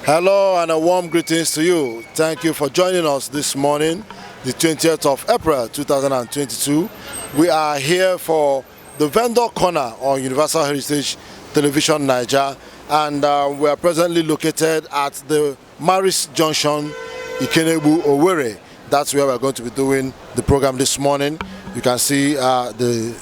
Hello and a warm greetings to you. Thank you for joining us this morning, the 20th of April 2022. We are here for the vendor corner on Universal Heritage Television Naija, and we are presently located at the Maris Junction, Ikenebu, Owerri. That's where we're going to be doing the program this morning. You can see the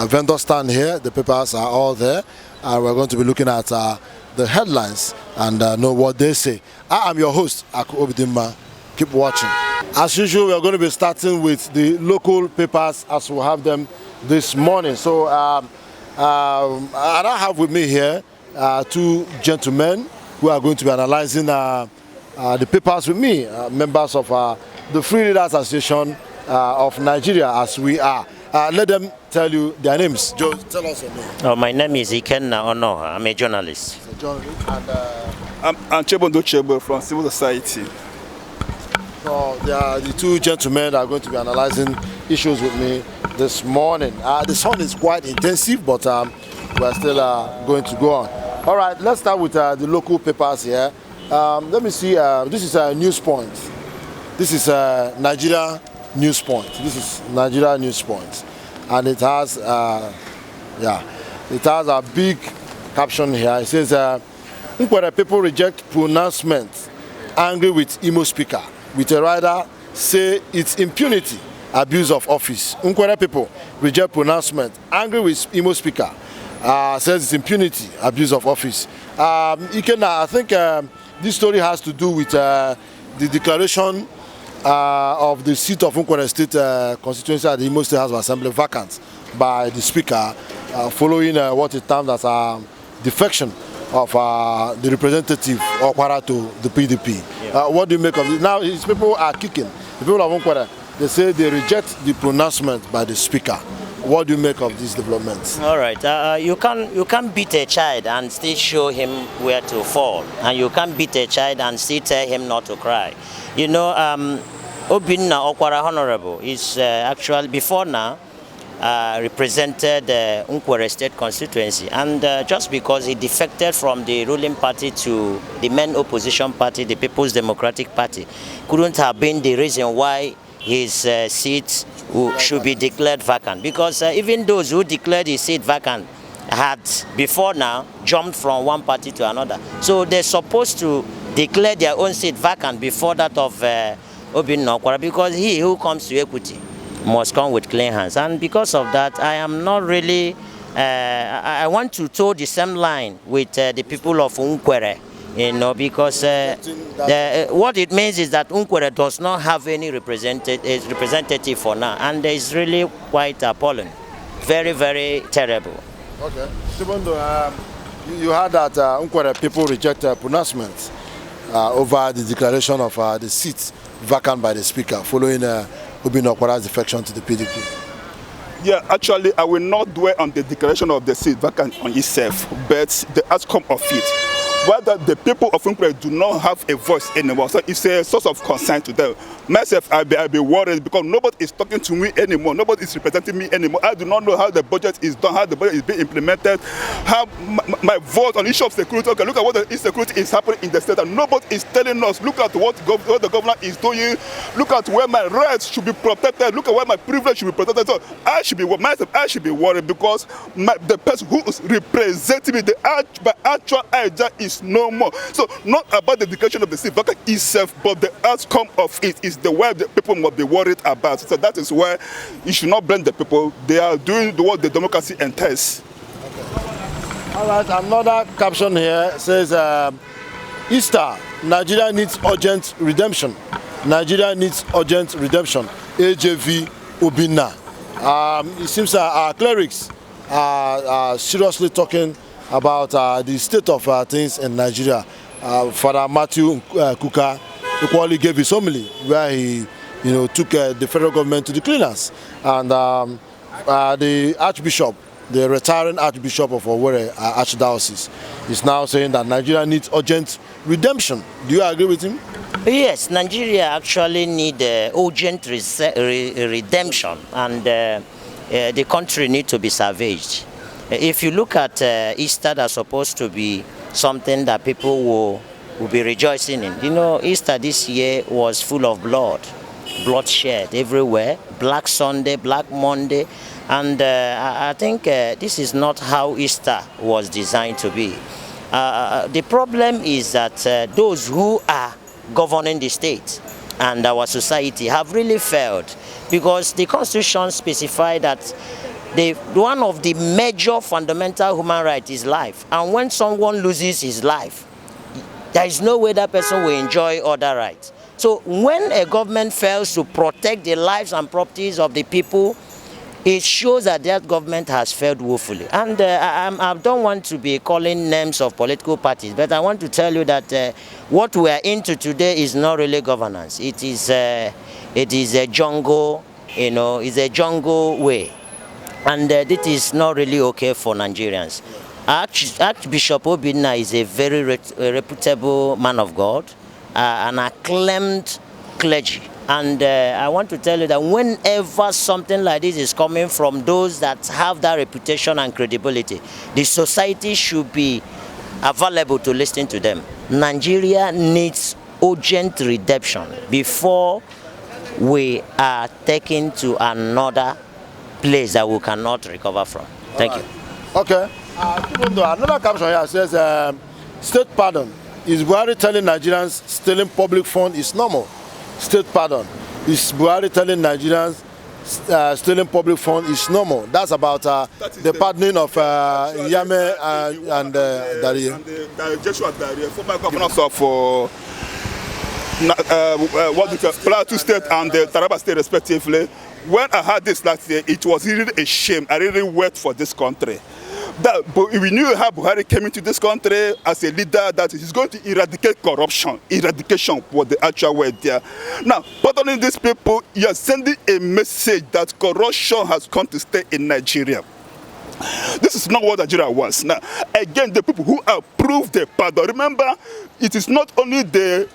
vendor stand here. The papers are all there, and we're going to be looking at the headlines and know what they say. I am your host, Aku Obidimma. Keep watching. As usual, we are going to be starting with the local papers as we have them this morning. So and I have with me here two gentlemen who are going to be analyzing the papers with me, members of the Free Readers Association of Nigeria, as we are. Let them tell you their names. Joe, tell us your name. Oh, my name is Ikenna Ono. I'm a journalist. And I'm Chebondo Chebo from Civil Society. so they are the two gentlemen that are going to be analyzing issues with me this morning. The sun is quite intensive, but we're still going to go on. All right, let's start with the local papers here. Let me see. This is News Point. This is Nigeria News Point. This is Nigeria News Point, and it has it has a big caption here. It says, "Nkwere people reject pronouncement, angry with Imo Speaker. With a rider say it's impunity, abuse of office." Nkwere people reject pronouncement, angry with Imo Speaker. Says it's impunity, abuse of office. Ikenna, I think this story has to do with the declaration of the seat of Nkwere State constituency at the Imo State House of Assembly vacant by the Speaker, following what is termed as a defection of the representative Okwara to the PDP. Yeah. What do you make of it? Now his people are kicking. The people of Nkwere, they say they reject the pronouncement by the Speaker. What do you make of these developments? All right, you can beat a child and still show him where to fall, and you can beat a child and still tell him not to cry. You know, Obinna Okwara Honorable is actually before now represented Nkwere State constituency, and just because he defected from the ruling party to the main opposition party, the People's Democratic Party, couldn't have been the reason why his seat should be declared vacant, because even those who declared his seat vacant had before now jumped from one party to another. So they're supposed to declare their own seat vacant before that of Obinna Okwara, because he who comes to equity must come with clean hands. And because of that, I am not really, I want to toe the same line with the people of Nkwere. You know, because what it means is that Nkwere does not have any representative for now, and it's really quite appalling, very, very terrible. Okay, Chebondo, you heard that Nkwere people reject pronouncements over the declaration of the seats vacant by the Speaker following Obinna Okwara's defection to the PDP. Yeah, actually, I will not dwell on the declaration of the seat vacant on itself, but the outcome of it. Whether the people of Nkwere do not have a voice anymore, so it's a source of concern to them. Myself, I'll be worried because nobody is talking to me anymore. Nobody is representing me anymore. I do not know how the budget is done, how the budget is being implemented, how my vote on the issue of security. Okay, look at what the insecurity is happening in the state, and nobody is telling us. Look at what the governor is doing. Look at where my rights should be protected. Look at where my privilege should be protected. So I should be worried because the person who is representing me, the actual idea is no more. So not about the declaration of the seat vacant itself, but the outcome of it is the way the people must be worried about. So that is why you should not blame the people. They are doing what the democracy entails. Okay. All right, another caption here says, Easter, Nigeria needs urgent redemption. Nigeria needs urgent redemption. AJV Obinna. It seems our clerics are seriously talking about the state of things in Nigeria. Father Matthew Kuka equally gave his homily where he took the federal government to the cleaners. And the Archbishop, the retiring Archbishop of Owerri Archdiocese, is now saying that Nigeria needs urgent redemption. Do you agree with him? Yes, Nigeria actually needs urgent redemption, and the country needs to be salvaged. If you look at Easter, that's supposed to be something that people will be rejoicing in. Easter this year was full of bloodshed everywhere, Black Sunday, Black Monday, and I think this is not how Easter was designed to be. The problem is that those who are governing the state and our society have really failed, because the Constitution specifies that one of the major fundamental human rights is life, and when someone loses his life, there is no way that person will enjoy other rights. So when a government fails to protect the lives and properties of the people, it shows that that government has failed woefully. And I don't want to be calling names of political parties, but I want to tell you that what we are into today is not really governance. It is a jungle, it's a jungle way. And this is not really okay for Nigerians. Archbishop Obinna is a very reputable man of God, an acclaimed clergy. And I want to tell you that whenever something like this is coming from those that have that reputation and credibility, the society should be available to listen to them. Nigeria needs urgent redemption before we are taken to another place that we cannot recover from. Thank you. Okay. Another caption here says, state pardon. Is Buhari telling Nigerians stealing public funds is normal? State pardon. Is Buhari telling Nigerians stealing public funds is normal? That's about the pardoning of Yame and Darie. And Joshua Darie, former governors of Plateau State and Taraba State respectively. When I heard this last year, it was really a shame. I really wept for this country. But we knew how Buhari came into this country as a leader that he's going to eradicate corruption. Eradication was the actual word there. Now, pardoning these people, you are sending a message that corruption has come to stay in Nigeria. This is not what Nigeria wants. Now, again, the people who approved the pardon, remember, it is not only the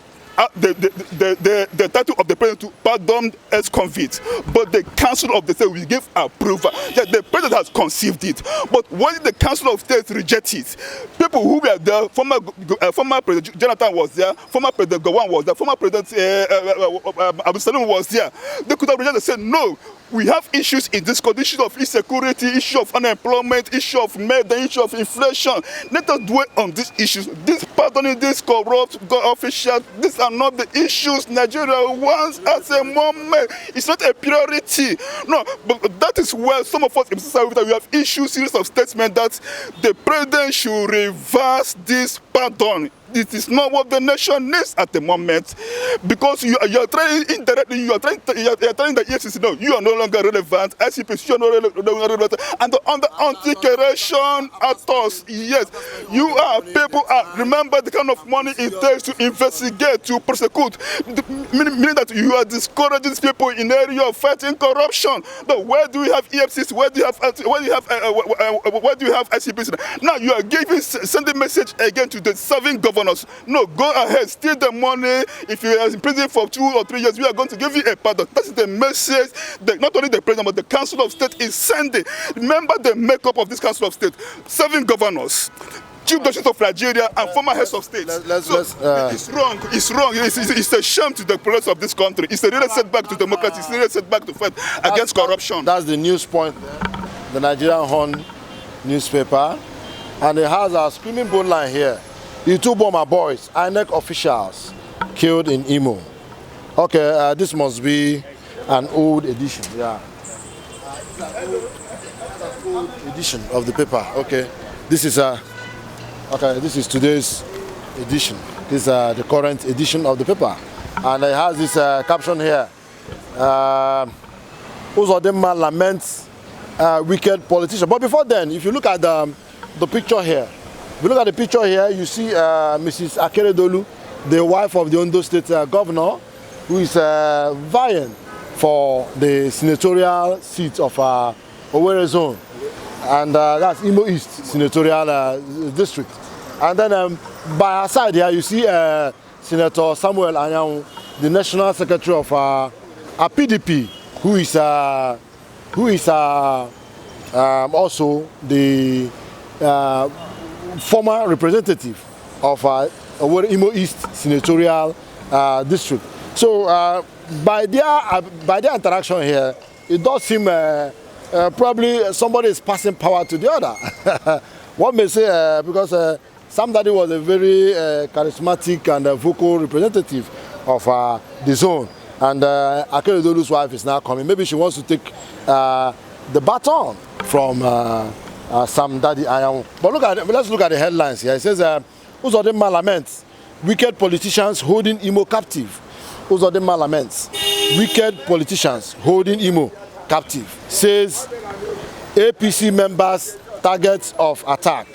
title of the president to pardon ex-convicts, but the council of the state will give approval. Yeah, the president has conceived it, but when the council of state rejects it, people who were there, former president Jonathan was there, former president Gowon was there, former president Abu Salim was there, they could have rejected and said, no, we have issues in this country, issues of insecurity, issue of unemployment, issue of murder, issue of inflation. Let us dwell on these issues. This pardoning, this corrupt officials, these are not the issues Nigeria wants at a moment. It's not a priority. No, but that is where some of us in society we have issues, series of statements that the president should reverse this pardon. It is not what the nation needs at the moment, because you are trying indirectly. You are telling the EFCC, no, you are no longer relevant. ICPC, you are no longer relevant. And on the anti-corruption actors, yes, you are people. Remember the kind of money it takes to investigate, to prosecute. Meaning that you are discouraging these people in the area of fighting corruption. But where do we have EFCC? Where do you have ICPC? Now you are sending message again to the serving government. No, go ahead, steal the money. If you are in prison for 2 or 3 years, we are going to give you a pardon. That is the message that not only the president, but the Council of State is sending. Remember the makeup of this Council of State: 7 governors, Chief Justice of Nigeria, and former heads of state. It's wrong. It's wrong. It's a shame to the progress of this country. It's a real setback to democracy. It's a real setback to fight against corruption. That's the news point there. The Nigerian Newspaper, and it has a screaming bold line here. The 2 bomber boys, INEC officials, killed in Imo. Okay, this must be an old edition. Yeah, old edition of the paper. Okay, this is this is today's edition. This is the current edition of the paper, and it has this caption here. Uzodinma laments wicked politician. But before then, if you look at the picture here. If you look at the picture here, you see Mrs. Akeredolu, the wife of the Ondo State governor, who is vying for the senatorial seat of Owerri Zone, and that's Imo East Senatorial District. And then by her side here, you see Senator Samuel Anyanwu, the National Secretary of PDP, who is also the former representative of Imo East Senatorial District. So by their interaction here, it does seem probably somebody is passing power to the other. One may say because somebody was a very charismatic and vocal representative of the zone, and Akeredolu's wife is now coming. Maybe she wants to take the baton from Sam Daddy Anyanwu. But let's look at the headlines here. It says, Uzodinma laments wicked politicians holding Imo captive. Uzodinma laments wicked politicians holding Imo captive. Says APC members targets of attack.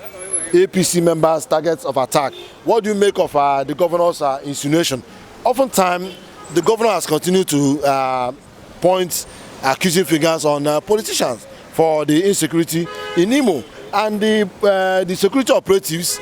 APC members targets of attack. What do you make of the governor's insinuation? Oftentimes, the governor has continued to point accusing fingers on politicians for the insecurity in Imo, and the security operatives,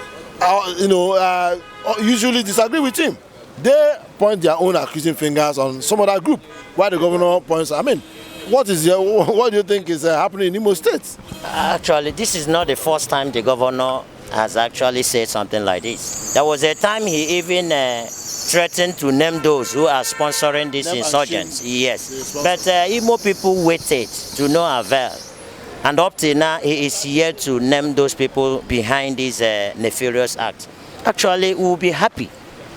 usually disagree with him. They point their own accusing fingers on some other group, while the governor points. I mean, what do you think is happening in Imo State? Actually, this is not the first time the governor has actually said something like this. There was a time he even threatened to name those who are sponsoring these insurgents. Yes, but Imo people waited to no avail, and up till now he is here to name those people behind this nefarious act. Actually, we will be happy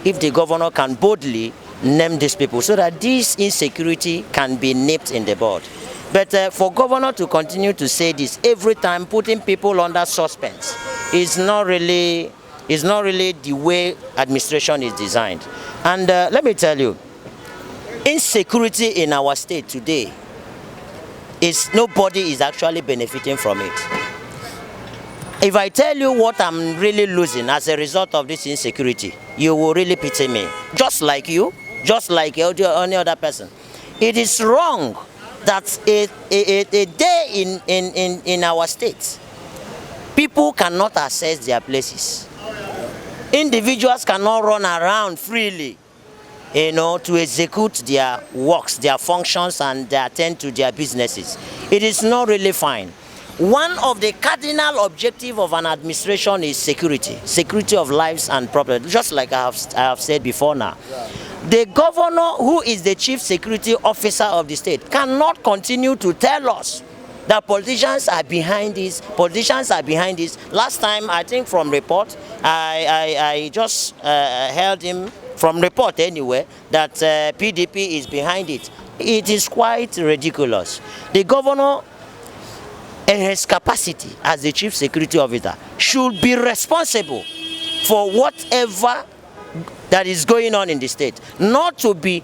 if the governor can boldly name these people so that this insecurity can be nipped in the bud. But for governor to continue to say this every time, putting people under suspense, is not really the way administration is designed. And let me tell you, insecurity in our state today nobody is actually benefiting from it. If I tell you what I'm really losing as a result of this insecurity, you will really pity me. Just like you, just like any other person. It is wrong that a day in our state, people cannot access their places. Individuals cannot run around freely, to execute their works, their functions, and attend to their businesses. It is not really fine. One of the cardinal objectives of an administration is security of lives and property, just like I have said before now. The governor, who is the chief security officer of the state, cannot continue to tell us that politicians are behind this. Last time, I think from report, I just held him from report anyway, that PDP is behind it. It is quite ridiculous. The governor, in his capacity as the chief security officer, should be responsible for whatever that is going on in the state. Not to be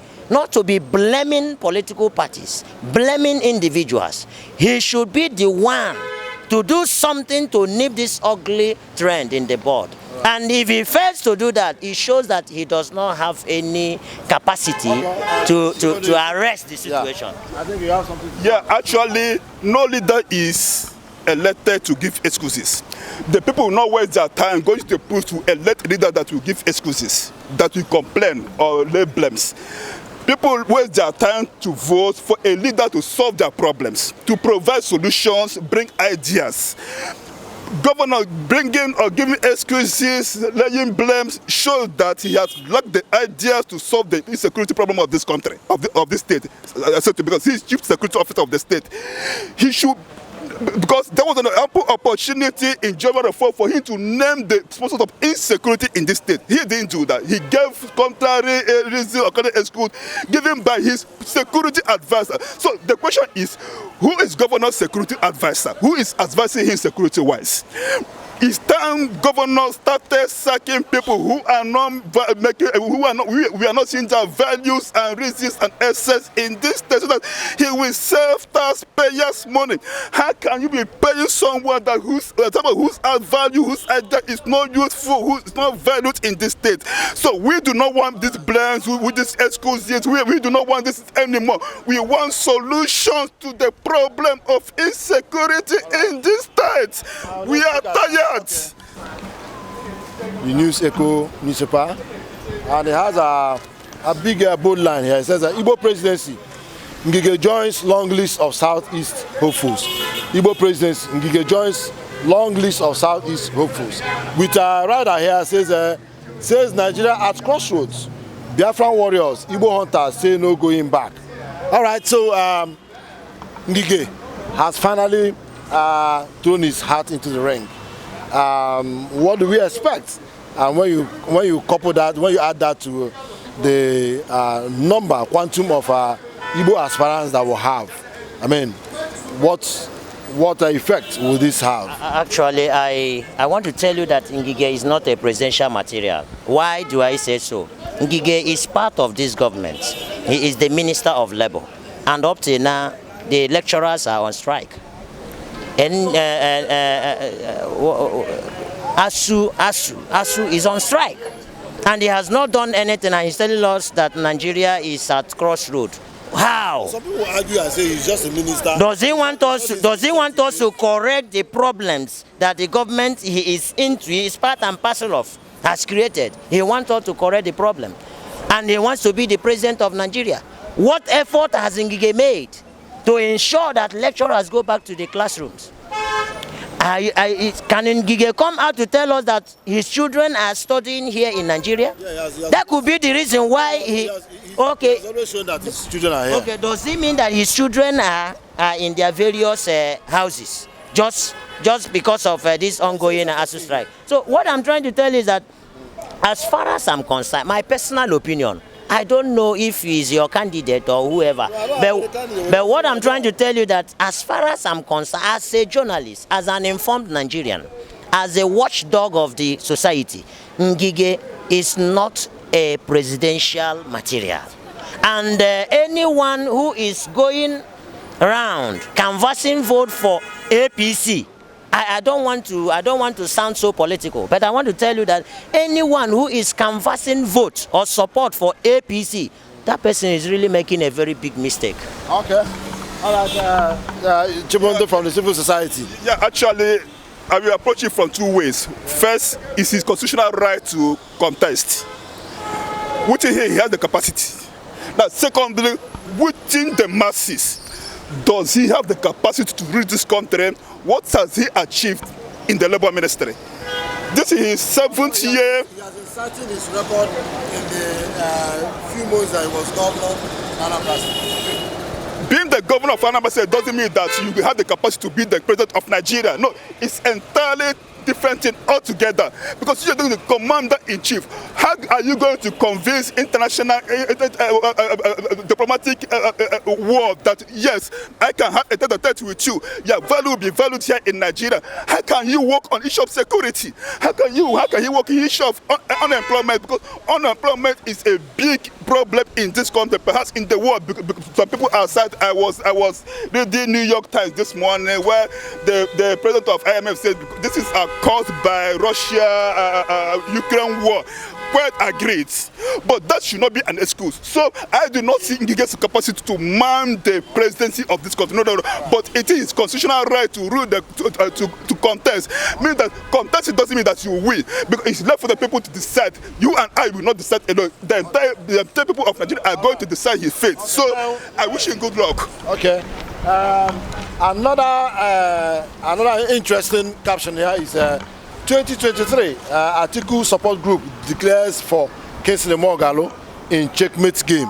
blaming political parties, blaming individuals. He should be the one to do something to nip this ugly trend in the bud. And if he fails to do that, it shows that he does not have any capacity to arrest the situation. I think you have something to say. Yeah, actually, no leader is elected to give excuses. The people will not waste their time going to the polls to elect a leader that will give excuses, that will complain or lay blames. People waste their time to vote for a leader to solve their problems, to provide solutions, bring ideas. Governor bringing or giving excuses, laying blames, shows that he has lacked the ideas to solve the insecurity problem of this country, of this state. Because he is chief security officer of the state. He should, because there was an ample opportunity in January 4 for him to name the sources of insecurity in this state. He didn't do that. He gave contrary reason or contrary excuse given by his security advisor. So the question is, who is governor's security advisor? Who is advising him security-wise? It's time governors started sacking people who are not making, we are not seeing their values and reasons and assets in this state, so that he will save taxpayers' money. How can you be paying someone that whose value, whose idea is not useful, who is not valued in this state? So we do not want these blends, with these excuses. We do not want this anymore. We want solutions to the problem of insecurity in this state. We are tired. The News Echo newspaper, and it has a big bold line here. It says that Igbo presidency, Ngige joins long list of Southeast hopefuls. Igbo presidency, Ngige joins long list of Southeast hopefuls. With a rider here says Nigeria at crossroads. Biafran warriors, Igbo hunters say no going back. All right, so Ngige has finally thrown his hat into the ring. What do we expect? And when you couple that, when you add that to the quantum of Igbo aspirants that will have, I mean, what effect will this have? Actually, I want to tell you that Ngige is not a presidential material. Why do I say so? Ngige is part of this government. He is the Minister of Labour, and up to now, the lecturers are on strike. And ASU is on strike, and he has not done anything, and he's telling us that Nigeria is at crossroads. How? Some people argue and say he's just a minister. Does he want us to correct the problems that the government he is part and parcel of has created? He wants us to correct the problem, and he wants to be the president of Nigeria. What effort has Ngige made to ensure that lecturers go back to the classrooms? Can Ngige come out to tell us that his children are studying here in Nigeria? Yeah, that could be the reason why he okay. He's always shown that his children are here. Okay, does it mean that his children are in their various houses just because of this ongoing ASU strike? So what I'm trying to tell is that, as far as I'm concerned, my personal opinion, I don't know if he's your candidate or whoever, but what I'm trying to tell you that, as far as I'm concerned, as a journalist, as an informed Nigerian, as a watchdog of the society, Ngige is not a presidential material. And anyone who is going around canvassing vote for APC, I don't want to sound so political, but I want to tell you that anyone who is canvassing vote or support for APC, that person is really making a very big mistake. Okay. All right. Chibondo from the civil society. Yeah, actually, I will approach it from two ways. First, is his constitutional right to contest, which he has the capacity. Now, secondly, within the masses, does he have the capacity to reach this country? What has he achieved in the Labour Ministry? This is his 7th year. He has inserted his record in the few months that he was governor of Anambra. Being the governor of Anambra doesn't mean that you have the capacity to be the president of Nigeria. No, it's entirely different thing altogether, because you're the commander-in-chief. How are you going to convince international diplomatic world that yes, I can have a tete-a-tete with you, your value will be valued here in Nigeria? How can you work on issue of security? How can you work on issue of unemployment? Because unemployment is a big problem in this country, perhaps in the world. Some people outside, I was reading New York Times this morning where the president of IMF said this is caused by Russia-Ukraine war. Quite agreed, but that should not be an excuse. So I do not see Ngige's capacity to man the presidency of this country. No. But it is constitutional right to rule to contest. Meaning that contest doesn't mean that you win, because it's left for the people to decide. You and I will not decide alone. The entire people of Nigeria are going to decide his fate. So I wish him good luck. Okay. Another interesting caption here is 2023 Atiku support group declares for Kingsley Moghalu in checkmate game.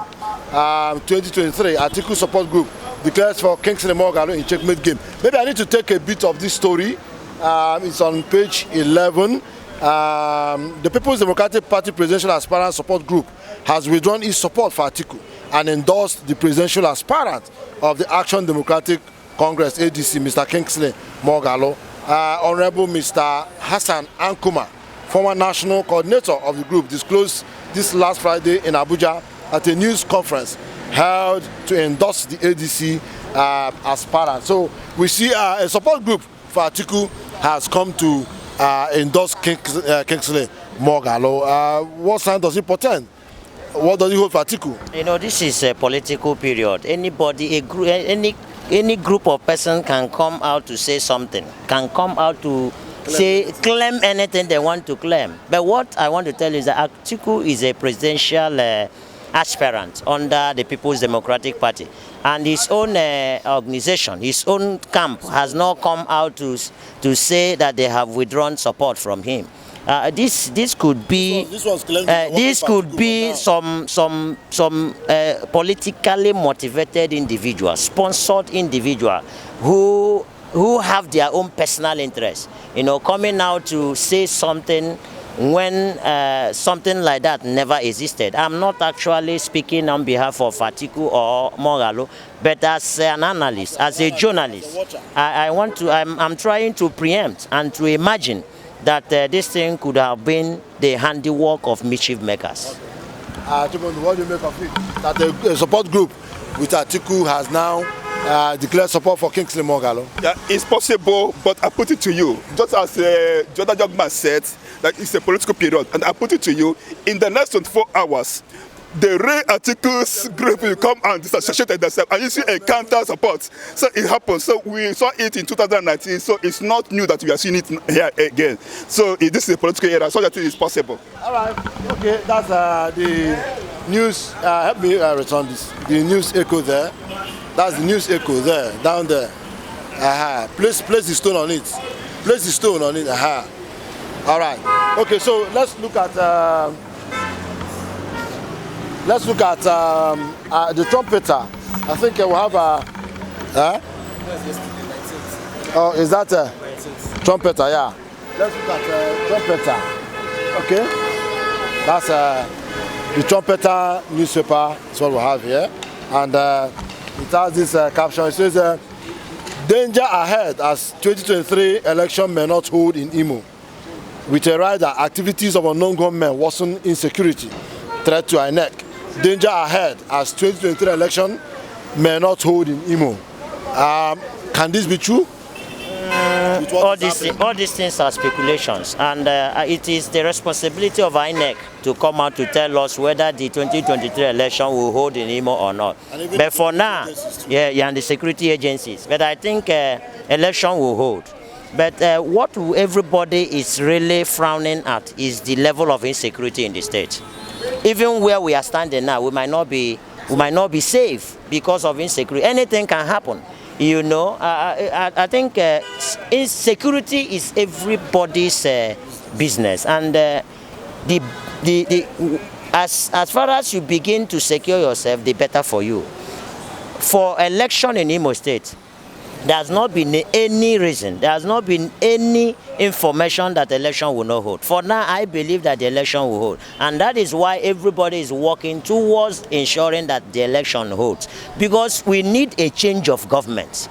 2023 Atiku support group declares for Kingsley Moghalu in checkmate game. Maybe I need to take a bit of this story. It's on page 11. The People's Democratic Party presidential aspirant support group has withdrawn its support for Atiku and endorsed the presidential aspirant of the Action Democratic Congress ADC, Mr. Kingsley Moghalu, Honorable Mr. Hassan Ankuma, former national coordinator of the group, disclosed this last Friday in Abuja at a news conference held to endorse the ADC as parent. So we see a support group for Atiku has come to endorse Kingsley Moghalu. What sign does it portend? What does it hold for Atiku? You know, this is a political period. Anybody, any group of person can come out to say something, can come out to claim anything they want to claim. But what I want to tell you is that Atiku is a presidential aspirant under the People's Democratic Party, and his own organization, his own camp, has not come out to say that they have withdrawn support from him. This could be some politically motivated individual, sponsored individual who have their own personal interests, you know, coming out to say something when something like that never existed. I'm not actually speaking on behalf of Atiku or Moghalu, but as an analyst, as a journalist, I'm trying to preempt and to imagine that this thing could have been the handiwork of mischief makers. What do you make of it? That the support group with Atiku has now declared support for Kingsley Moghalu? Yeah, it's possible, but I put it to you, just as the other young man said, that it's a political period, and I put it to you, in the next 24 hours, the real Atiku's group will come and disassociate themselves, and you see a counter support. So it happens. So we saw it in 2019, so it's not new that we are seeing it here again. So this is a political era, so that it is possible. All right, okay, that's the news. Help me return this. The news echo there. That's the news echo there, down there. Place the stone on it. Place the stone on it. All right. Okay, so let's look at the Trumpeter. I think we'll have a. Oh, is that a Trumpeter? Yeah. Let's look at Trumpeter. Okay. That's the Trumpeter Newspaper. That's what we have here, and it has this caption. It says, "Danger ahead as 2023 election may not hold in Imo. With a rider, activities of unknown gunmen worsen insecurity. Threat to INEC. Danger ahead as 2023 election may not hold in Imo." Can this be true? All these things are speculations, and it is the responsibility of INEC to come out to tell us whether the 2023 election will hold in Imo or not. But for now, and the security agencies. But I think election will hold. But what everybody is really frowning at is the level of insecurity in the state. Even where we are standing now, we might not be safe because of insecurity. Anything can happen. You know, I think insecurity is everybody's business, and as far as you begin to secure yourself, the better for you. For election in Imo State, there has not been any reason, there has not been any information that the election will not hold. For now, I believe that the election will hold. And that is why everybody is working towards ensuring that the election holds. Because we need a change of government.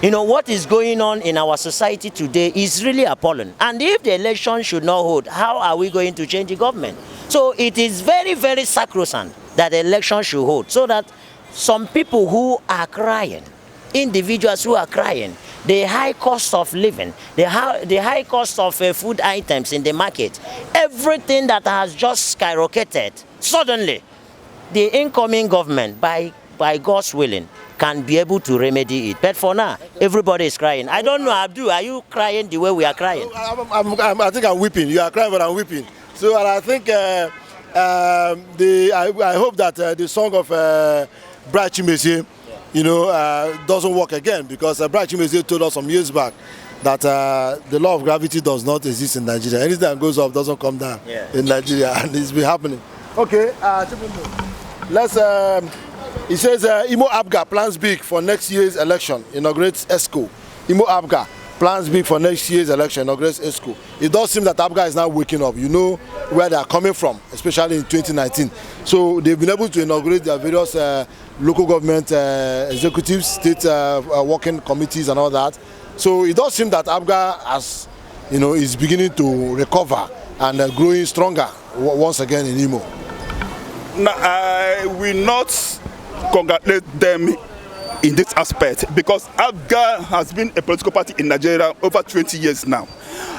You know, what is going on in our society today is really appalling. And if the election should not hold, how are we going to change the government? So it is very, very sacrosanct that the election should hold, so that some people who are crying, individuals who are crying, the high cost of living, the high cost of food items in the market, everything that has just skyrocketed, suddenly the incoming government, by God's willing, can be able to remedy it. But for now, everybody is crying. I don't know, Abdul, are you crying the way we are crying? I think I'm weeping. You are crying, but I'm weeping. So, and I think I hope that the song of Bright Chimezie, you know, doesn't work again, because Bright Chimezie told us some years back that the law of gravity does not exist in Nigeria. Anything that goes up doesn't come down in Nigeria, and it's been happening. Okay, let's. It says Imo Abga plans big for next year's election, inaugurates ESCO. Imo Abga plans big for next year's election, inaugurates ESCO. It does seem that Abga is now waking up. You know where they are coming from, especially in 2019. So they've been able to inaugurate their various local government executives, state working committees and all that. So it does seem that Abga has, is beginning to recover and growing stronger once again in Imo. Now, I will not congratulate them in this aspect because Abga has been a political party in Nigeria over 20 years now.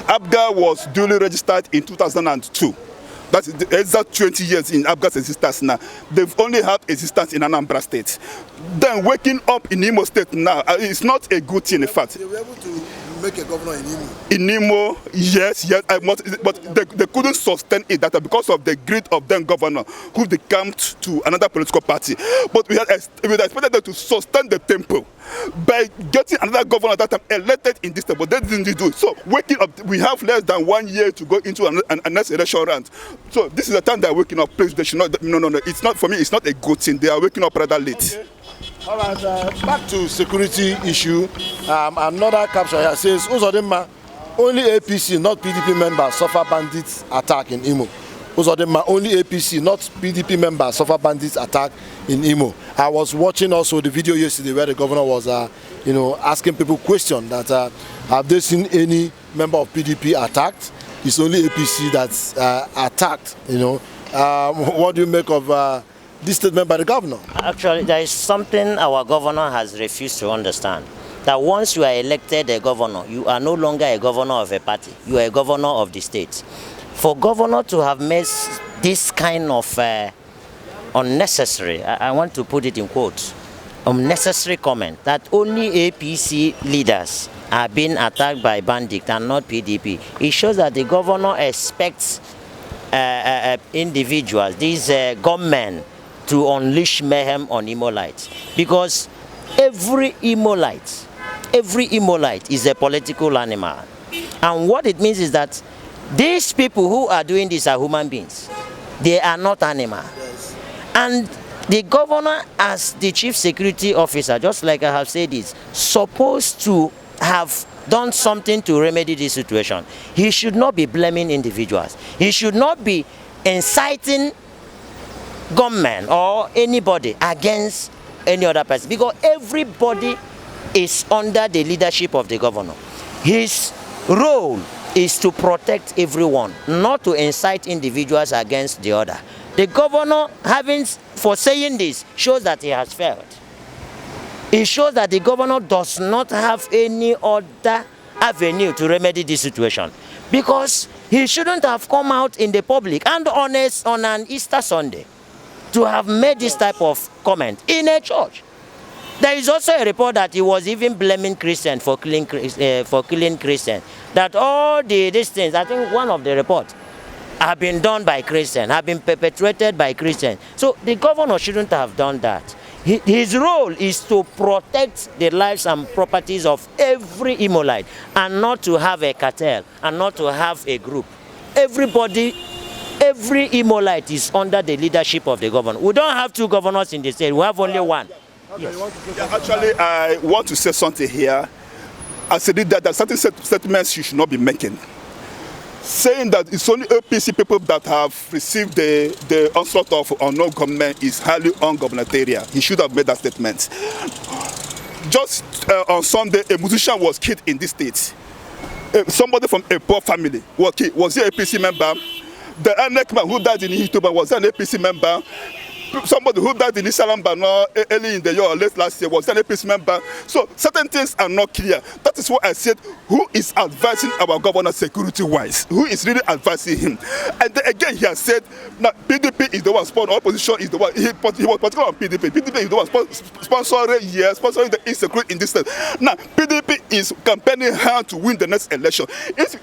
Abga was duly registered in 2002. That's the exact 20 years in Abga's existence now. They've only had existence in Anambra State. Then waking up in Imo State now, it's not a good thing in fact. They were able to make a governor in Imo. In Imo, yes, but they couldn't sustain it that because of the greed of them governor who decamped to another political party. But we had expected them to sustain the tempo by getting another governor that time elected in this tempo. They didn't do it. So waking up, we have less than 1 year to go into a next election round. So this is the time they're waking up. Please, they should not. No. It's not for me. It's not a good thing. They are waking up rather late. Okay. All right, back to security issue. Another caption here says, Uzodinma, only APC, not PDP members, suffer bandits attack in Imo. Uzodinma, only APC, not PDP members, suffer bandits attack in Imo. I was watching also the video yesterday where the governor was, asking people questions that have they seen any member of PDP attacked? It's only APC that's attacked. What do you make of this statement by the governor? Actually, there is something our governor has refused to understand. That once you are elected a governor, you are no longer a governor of a party. You are a governor of the state. For governor to have made this kind of unnecessary, I want to put it in quotes, unnecessary comment that only APC leaders are being attacked by bandits and not PDP. It shows that the governor expects individuals, these gunmen, to unleash mayhem on Imolites, because every Imolite is a political animal. And what it means is that these people who are doing this are human beings. They are not animals. Yes. And the governor, as the chief security officer, just like I have said, is supposed to have done something to remedy this situation. He should not be blaming individuals. He should not be inciting gunmen or anybody against any other person, because everybody is under the leadership of the governor. His role is to protect everyone, not to incite individuals against the other. The governor, for saying this, shows that he has failed. It shows that the governor does not have any other avenue to remedy this situation, because he shouldn't have come out in the public and on an Easter Sunday to have made this type of comment in a church. There is also a report that he was even blaming Christians for killing Christians. That all these things, I think one of the reports, have been done by Christians, have been perpetrated by Christians. So the governor shouldn't have done that. His role is to protect the lives and properties of every Imolite, and not to have a cartel, and not to have a group. Every Imolite is under the leadership of the governor. We don't have two governors in the state. We have only one. Yes. Actually, I want to say something here. I said that there are certain statements you should not be making. Saying that it's only APC people that have received the onslaught of unknown government is highly ungovernmentarian. He should have made that statement. Just on Sunday, a musician was killed in this state. Somebody from a poor family was killed. Was he an APC member? The Anek man who died in Hituba was an APC member. Somebody who died in Isalambano early in the year or late last year was an APC member. So certain things are not clear. That is what I said. Who is advising our governor security-wise? Who is really advising him? And then again, he has said, now PDP is the one sponsoring, opposition is the one. He was particular on PDP. PDP is the one sponsoring the insecurity in this state. Now PDP is campaigning hard to win the next election. If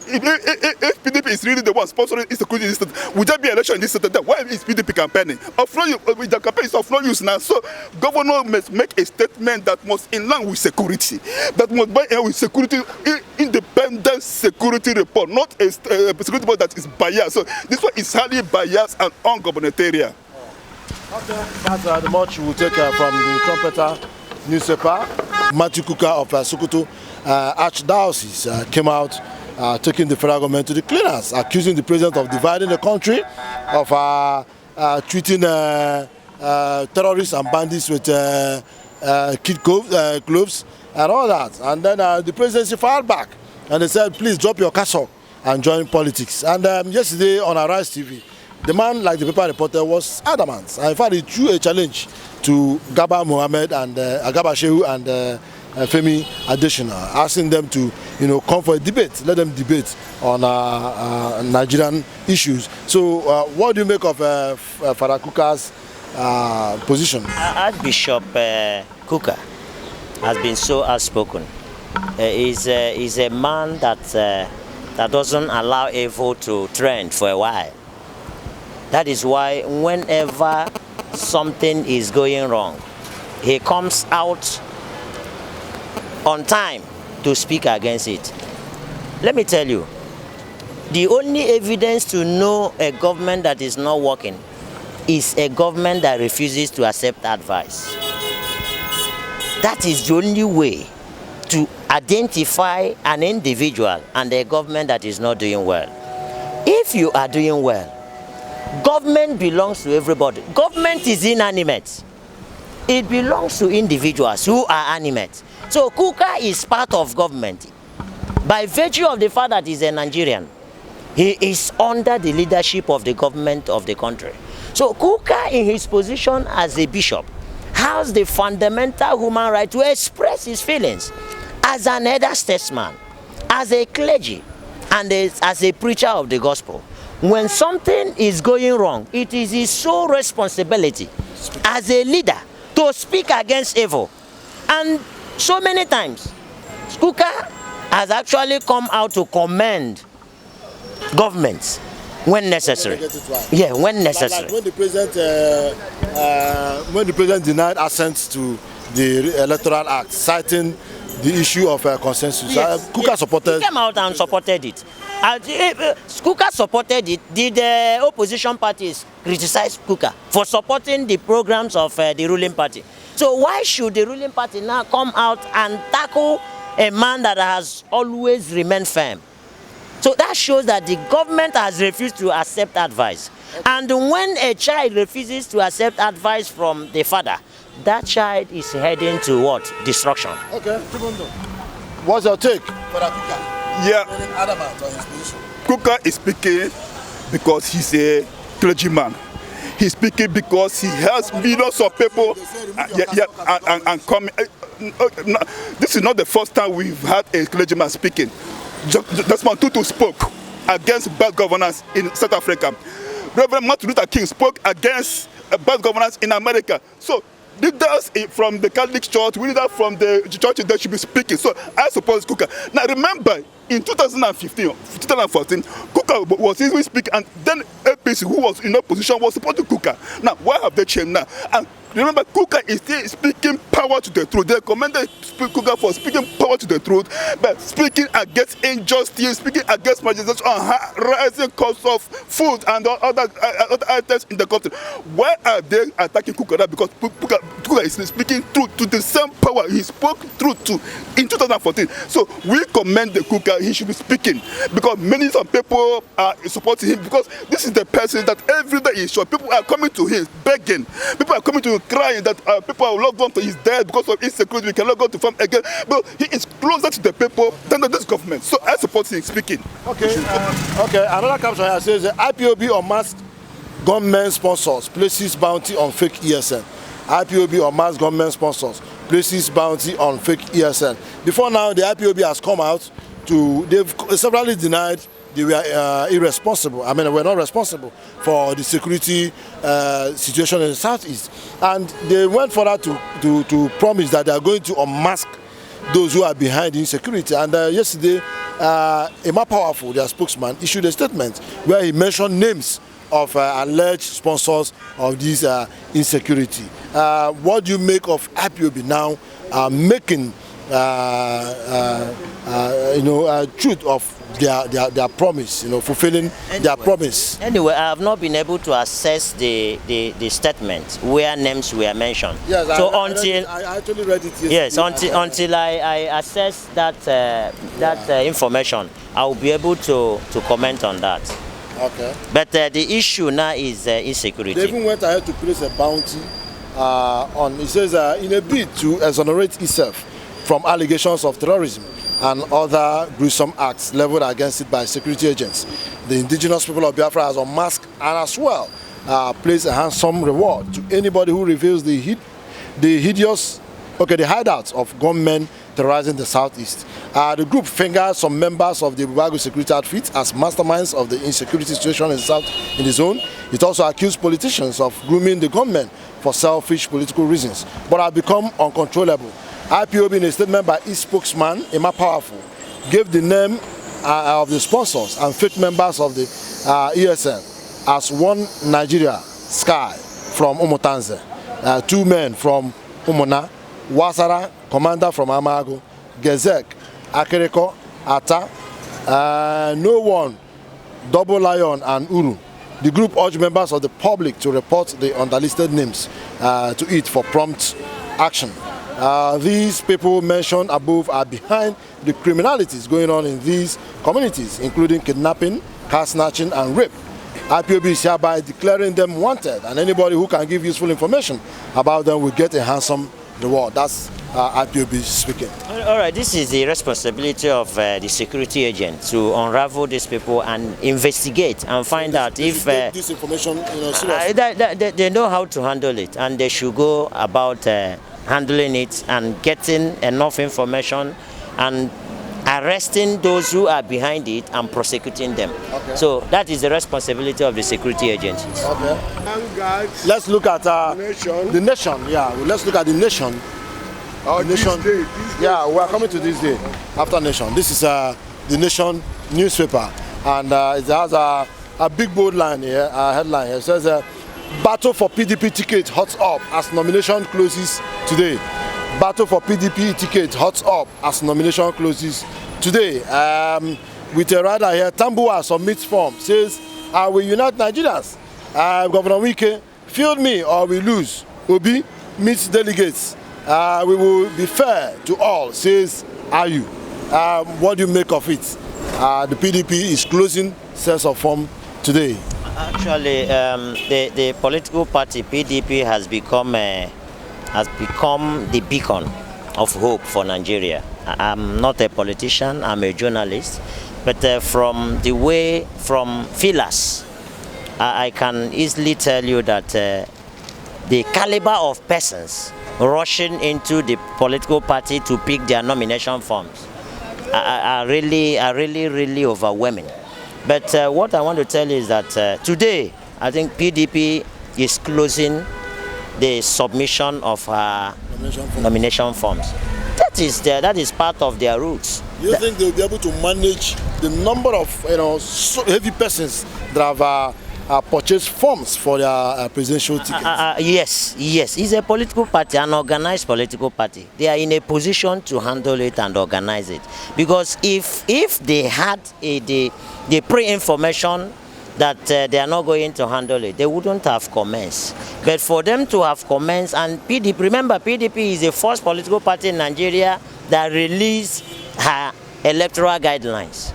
PDP is really the one sponsoring insecurity in this state, would there be election in this state? Then why is PDP campaigning? The campaign is of no use now. So governor must make a statement that must in line with security, that must buy with security, independent security report, not a security report that is biased. So this one is highly biased and ungovernmentarian. Okay, that's the much we'll take from the Trumpeter Newspaper. Matthew Kuka of Sokoto Archdiocese came out taking the federal government to the cleaners, accusing the president of dividing the country, of treating terrorists and bandits with kid gloves and all that. And then the presidency fired back and they said, please drop your castle and join politics. And yesterday on Arise TV, the man, like the paper reporter, was adamant. And in fact, he threw a challenge to Garba Mohammed and Garba Shehu and Femi Adesina, asking them to, come for a debate. Let them debate on Nigerian issues. So, what do you make of Father Kuka's position? Archbishop Kuka has been so outspoken. He's a man that doesn't allow evil to trend for a while. That is why whenever something is going wrong, he comes out on time to speak against it. Let me tell you, the only evidence to know a government that is not working is a government that refuses to accept advice. That is the only way to identify an individual and a government that is not doing well. If you are doing well, government belongs to everybody. Government is inanimate. It belongs to individuals who are animate. So Kuka is part of government. By virtue of the fact that he's a Nigerian, he is under the leadership of the government of the country. So Kuka, in his position as a bishop, has the fundamental human right to express his feelings as an elder statesman, as a clergy, and as a preacher of the gospel. When something is going wrong, it is his sole responsibility as a leader to speak against evil. And so many times, Kuka has actually come out to commend governments when necessary. Yeah, when necessary. Like when the president denied assent to the Electoral Act, citing the issue of consensus. Yes, Kuka supported. He came out and supported it. Kuka supported it. Did the opposition parties criticize Kuka for supporting the programs of the ruling party? So why should the ruling party now come out and tackle a man that has always remained firm? So that shows that the government has refused to accept advice. And when a child refuses to accept advice from the father, that child is heading to what? Destruction. Okay, what's your take for that Kuka? Yeah. Adamant on his position. Kuka is speaking because he's a clergyman. He's speaking because he has millions of people. And coming. This is not the first time we've had a clergyman speaking. Desmond Tutu spoke against bad governance in South Africa. Reverend Martin Luther King spoke against bad governance in America. So leaders from the Catholic Church, leaders from the church, they should be speaking. So I suppose Kuka. Now remember, in 2014, Kuka was even speaking, and then APC, who was in opposition, was supporting Kuka. Now, why have they changed now? And remember, Kuka is still speaking power to the truth. They commended Kuka for speaking power to the truth, but speaking against injustice, speaking against marginalization, rising costs of food and other items in the country. Why are they attacking Kuka? Because Kuka is speaking truth to the same power he spoke truth to in 2014. So we commend the Kuka. He should be speaking, because many some people are supporting him, because this is the person that every day is sure people are coming to him begging, people are coming to him crying that people are loved one to his death because of insecurity, we cannot go to farm again. But he is closer to the people than this government. So I support him speaking. Okay, okay. Another caption here says the IPOB unmasked government sponsors places bounty on fake ESN. IPOB unmasked government sponsors places bounty on fake ESN. Before now, the IPOB has come out they've severally denied they were irresponsible. I mean, we're not responsible for the security situation in the southeast. And they went further to promise that they are going to unmask those who are behind the insecurity. And yesterday, Emma Powerful, their spokesman, issued a statement where he mentioned names of alleged sponsors of this insecurity. What do you make of IPOB now making truth of their promise, fulfilling their promise? Anyway, I have not been able to assess the statement where names were mentioned. Yes, so I actually read it yesterday. Yes, until I assess that information, I will be able to comment on that. Okay. But the issue now is insecurity. They even went ahead to place a bounty It says, in a bid to exonerate itself from allegations of terrorism and other gruesome acts leveled against it by security agents, the indigenous people of Biafra has unmasked and as well placed a handsome reward to anybody who reveals the hideouts of gunmen terrorizing the southeast. The group fingers some members of the Bubagu security outfit as masterminds of the insecurity situation in the zone. It also accused politicians of grooming the gunmen for selfish political reasons, but have become uncontrollable. IPOB, in a statement by its spokesman, Emma Powerful, gave the name of the sponsors and fake members of the ESN as one Nigeria, Sky from Umutanze, 2 men from Umona, Wasara, commander from Amago, Gezek, Akereko, Ata, No One, Double Lion and Uru. The group urged members of the public to report the underlisted names to it for prompt action. These people mentioned above are behind the criminalities going on in these communities, including kidnapping, car snatching and rape. IPOB is hereby declaring them wanted, and anybody who can give useful information about them will get a handsome reward. That's IPOB speaking. All right, this is the responsibility of the security agent to unravel these people and investigate and find out if this information, they know how to handle it, and they should go about handling it and getting enough information and arresting those who are behind it and prosecuting them. Okay. So that is the responsibility of the security agencies. Okay. Let's look at the nation. Yeah, let's look at the nation. The nation. This day. Yeah, we are coming to this day after nation. This is the Nation newspaper, and it has a big bold line here, headline here. It says, "Battle for PDP ticket hots up as nomination closes today." Battle for PDP ticket hots up as nomination closes today. With a rider here, Tambua submits form, says, "I will unite Nigerians. Governor Wike, field me or we lose." Obi meets delegates. "We will be fair to all," says Ayu. What do you make of it? The PDP is closing sales of form today. Actually, the political party PDP has become the beacon of hope for Nigeria. I'm not a politician, I'm a journalist, but from feelers, I can easily tell you that the caliber of persons rushing into the political party to pick their nomination forms are really overwhelming. But what I want to tell you is that today, I think PDP is closing the submission of nomination forms. That is part of their roots. Do you think they'll be able to manage the number of so heavy persons that have purchased forms for their presidential tickets? Yes. It's a political party, an organized political party. They are in a position to handle it and organize it. Because if they had the pre-information that they are not going to handle it, they wouldn't have commenced. But for them to have commenced, and PDP, remember PDP is the first political party in Nigeria that released her electoral guidelines.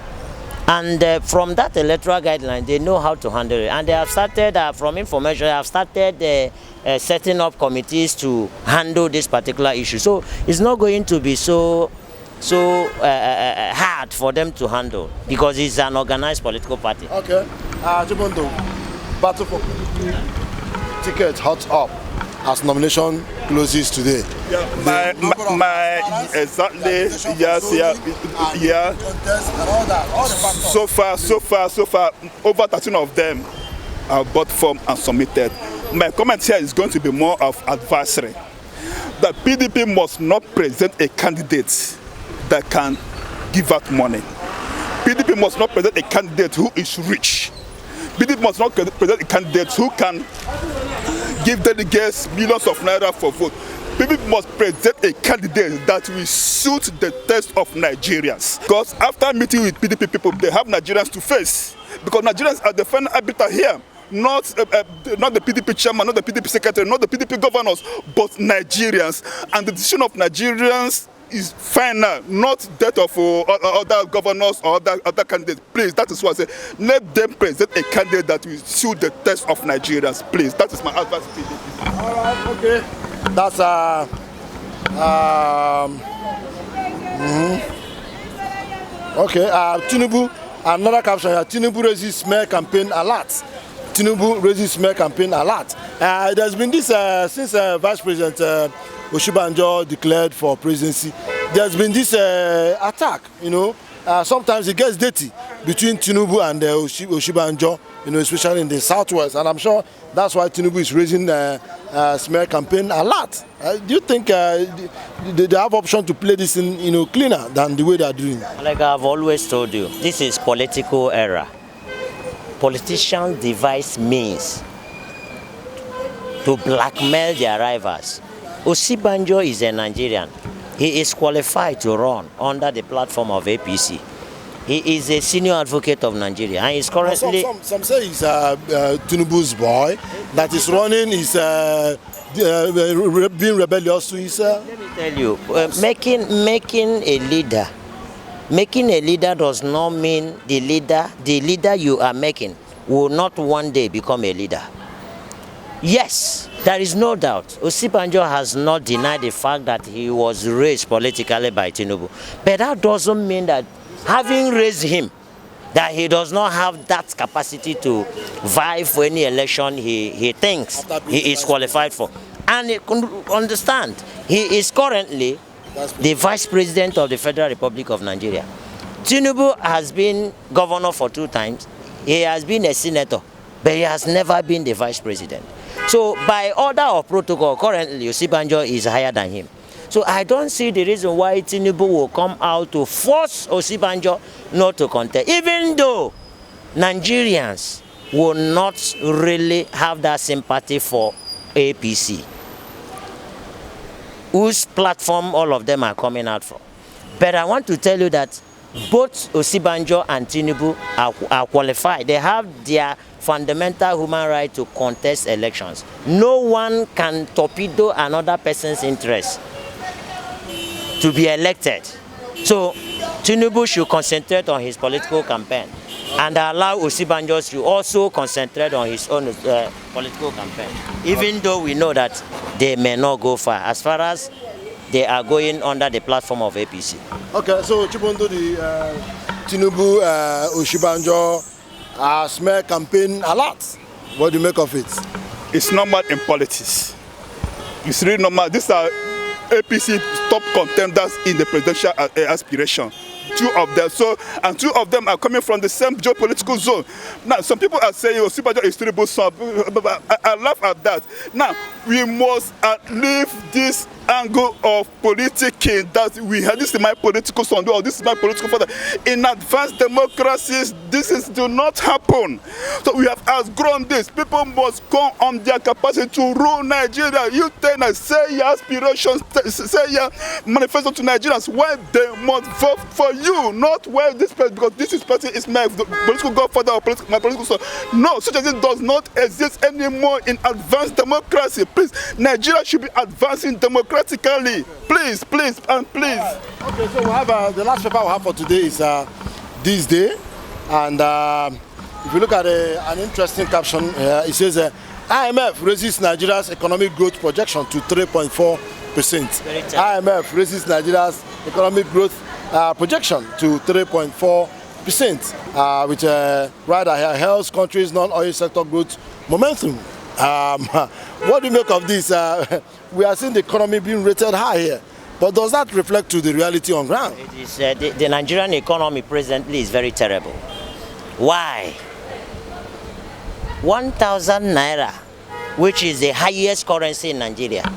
And from that electoral guideline, they know how to handle it. And they have started, from information, they have started setting up committees to handle this particular issue. So it's not going to be so hard for them to handle because it's an organized political party. Okay. Jibondo, battle for ticket hot up as nomination closes today. Yeah, exactly. Yeah. So far, over 13 of them are bought form and submitted. My comment here is going to be more of advisory. The PDP must not present a candidate that can give out money. PDP must not present a candidate who is rich. PDP must not present a candidate who can give delegates millions of naira for vote. PDP must present a candidate that will suit the taste of Nigerians. Because after meeting with PDP people, they have Nigerians to face. Because Nigerians are the final arbiter here. Not the PDP chairman, not the PDP secretary, not the PDP governors, but Nigerians. And the decision of Nigerians is final, not that of other governors or other candidates. Please, that is what I say. Let them present a candidate that will suit the test of Nigerians. Please, that is my advice. All right, okay. That's okay. Tinubu, another caption here. Tinubu raises smear campaign alert. Tinubu raises smear campaign alert. There's been this since Vice President Oshibanjo declared for presidency. There's been this attack. You know, sometimes it gets dirty between Tinubu and Oshibanjo. You know, especially in the southwest, and I'm sure that's why Tinubu is raising smear campaign alert. Do you think they have option to play this in, you know, cleaner than the way they are doing? Like I've always told you, this is political era. Politicians devise means to blackmail their rivals. Osibanjo is a Nigerian. He is qualified to run under the platform of APC. He is a senior advocate of Nigeria, and he's currently... Some say he's Tinubu's boy, that is running, is being rebellious to his... Let me tell you, making a leader does not mean the leader you are making will not one day become a leader. Yes, there is no doubt. Osibanjo has not denied the fact that he was raised politically by Tinubu, but that doesn't mean that having raised him, that he does not have that capacity to vie for any election he thinks he is qualified for. And understand, he is currently the Vice President of the Federal Republic of Nigeria. Tinubu has been governor for 2 times. He has been a senator, but he has never been the Vice President. So by order of protocol, currently Osibanjo is higher than him. So I don't see the reason why Tinubu will come out to force Osibanjo not to contest, even though Nigerians will not really have that sympathy for APC, whose platform all of them are coming out for. But I want to tell you that both Osibanjo and Tinubu are qualified. They have their fundamental human right to contest elections. No one can torpedo another person's interest to be elected. So Tinubu should concentrate on his political campaign and allow Osibanjo to also concentrate on his own political campaign, even though we know that they may not go far as as they are going under the platform of APC. Okay, so Chibondo, the Tinubu Osibanjo smear campaign alert. What do you make of it? It's normal in politics. It's really normal. These are APC top contenders in the presidential aspiration. 2 of them. And 2 of them are coming from the same geopolitical zone. Now, some people are saying, Osibanjo is Tinubu's son. I laugh at that. Now, we must leave this angle of politicking that we have. This is my political son, or this is my political father. In advanced democracies, do not happen. So we have outgrown this. People must come on their capacity to rule Nigeria. You tell us, say your aspirations, say your manifesto to Nigerians. Why they must vote for you, not where this person, because this person is my political godfather or my political son. No, such a thing does not exist anymore in advanced democracy. Please, Nigeria should be advancing democratically. Please, please, and please. Okay, so we have the last paper we have for today is This Day, and if you look at an interesting caption here, it says IMF raises Nigeria's economic growth projection to 3.4%. IMF raises Nigeria's economic growth projection to 3.4%, which rather hails country's non-oil sector growth momentum. What do you make of this? We are seeing the economy being rated high here, but does that reflect to the reality on ground? It is, the Nigerian economy presently is very terrible. Why? 1,000 naira, which is the highest currency in Nigeria,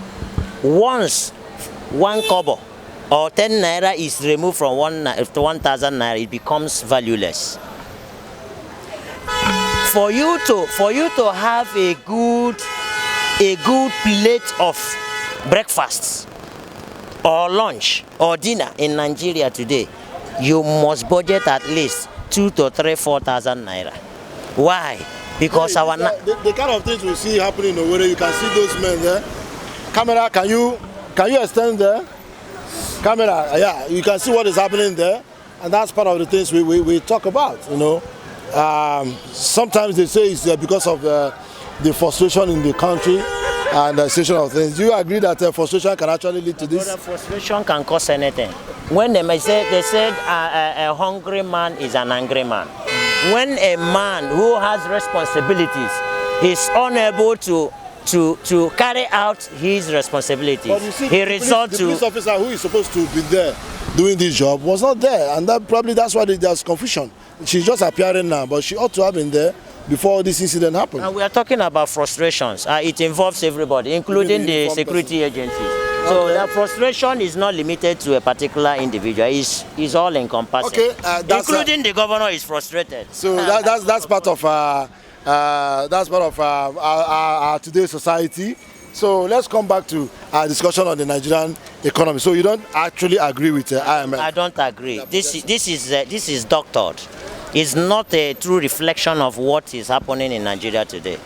once 1 kobo or 10 naira is removed from 1,000 naira, it becomes valueless. For you to have a good plate of breakfast or lunch or dinner in Nigeria today, you must budget at least 2,000 to 4,000 naira. Why? Because the kind of things we see happening over there, you can see those men there. Camera, can you extend there? camera, yeah, you can see what is happening there, and that's part of the things we talk about, you know. Sometimes they say it's because of the frustration in the country and the situation of things. Do you agree that frustration can actually lead to this? Frustration can cause anything. When they said a hungry man is an angry man. When a man who has responsibilities is unable to carry out his responsibilities, he resorts to... The police officer who is supposed to be there doing this job was not there, and that's why there's confusion. She's just appearing now, but she ought to have been there before this incident happened. And we are talking about frustrations. It involves everybody, including the security agencies. So the frustration is not limited to a particular individual. It's all encompassing. Okay, including the governor is frustrated. So that's part of our today's society. So let's come back to our discussion on the Nigerian economy. So you don't actually agree with IMF? I don't agree. This is doctored. It's not a true reflection of what is happening in Nigeria today.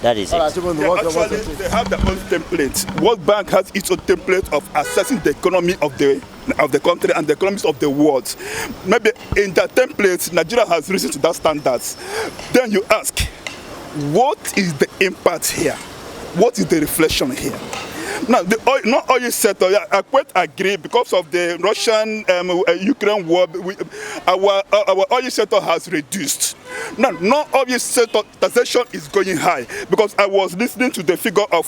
That is it. Actually, they have their own template. World Bank has its own template of assessing the economy of the country and the economies of the world. Maybe in that template, Nigeria has risen to that standards. Then you ask, what is the impact here? What is the reflection here? Now, the oil sector, I quite agree because of the Russian-Ukraine war, our oil sector has reduced. Now, non-oil sector taxation is going high because I was listening to the figure of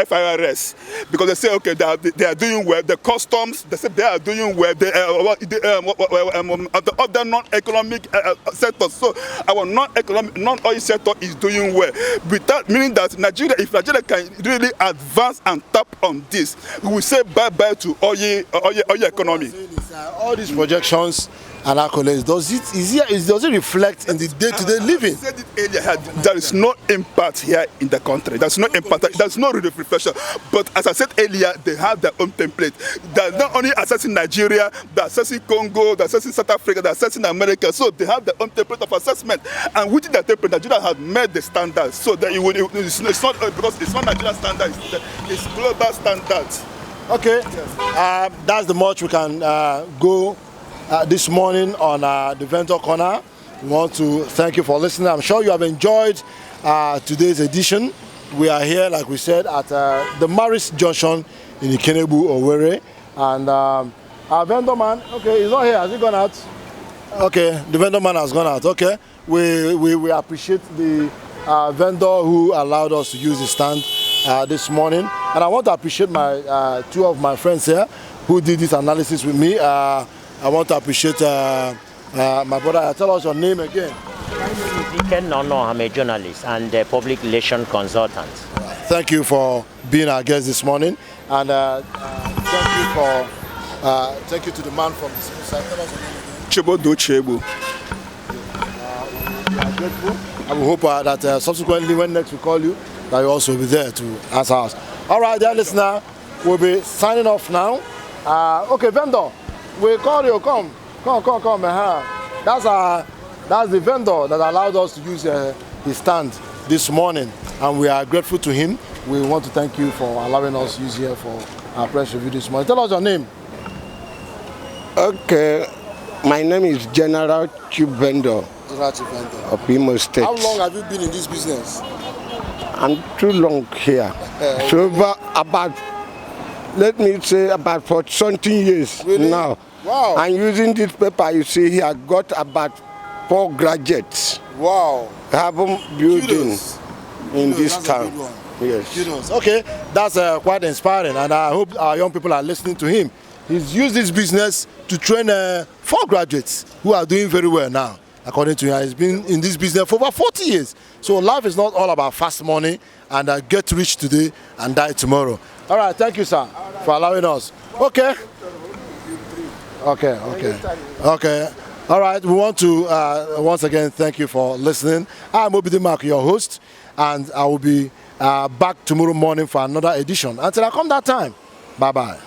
FIRS because they say, okay, they are doing well. The customs, they say they are doing well. The other non-economic sectors, so our non-oil sector is doing well. With that meaning that Nigeria, if Nigeria can really advance and tap on this, we will say bye-bye to oil economy. All these projections and accolades, does it reflect in the day-to-day living? I said it earlier, there is no impact here in the country. There's no impact. There's no reflection. But as I said earlier, they have their own template. They're not only assessing Nigeria, they're assessing Congo, they're assessing South Africa, they're assessing America. So they have their own template of assessment. And within that template, Nigeria has met the standards. So that it's not because it's not Nigerian standards, it's global standards. Okay, yes. That's the much we can go this morning on the Vendor Corner. We want to thank you for listening. I'm sure you have enjoyed today's edition. We are here, like we said, at the Maris Junction in Ikenebu, Owerri. And our vendor man, okay, he's not here. Has he gone out? Okay, the vendor man has gone out. Okay, we appreciate the vendor who allowed us to use his stand this morning. And I want to appreciate my two of my friends here who did this analysis with me. I want to appreciate my brother. Tell us your name again. I'm a journalist and a public relations consultant. Thank you for being our guest this morning, and thank you to the man from the civil side. Tell us your name again. Chebo. We are grateful, and we hope that subsequently, when next we call you, that you also will be there to answer us. All right, dear listener, we'll be signing off now. Okay, vendor. We call you, come. That's the vendor that allowed us to use his stand this morning, and we are grateful to him. We want to thank you for allowing us to use here for our press review this morning. Tell us your name. Okay, my name is General Chief Vendor of Imo State. How long have you been in this business? I'm too long here. So about, let me say about 40-something years really? Now. Wow. And using this paper, you see here, I got about 4 graduates. Wow. Having building in this town. Yes. Kudos. Okay, that's quite inspiring, and I hope our young people are listening to him. He's used this business to train 4 graduates who are doing very well now. According to him, he's been in this business for over 40 years. So life is not all about fast money and get rich today and die tomorrow. All right, thank you, sir, for allowing us. Okay. Okay. All right, we want to once again thank you for listening. I'm Obidi Mark, your host, and I will be back tomorrow morning for another edition. Until I come that time, bye-bye.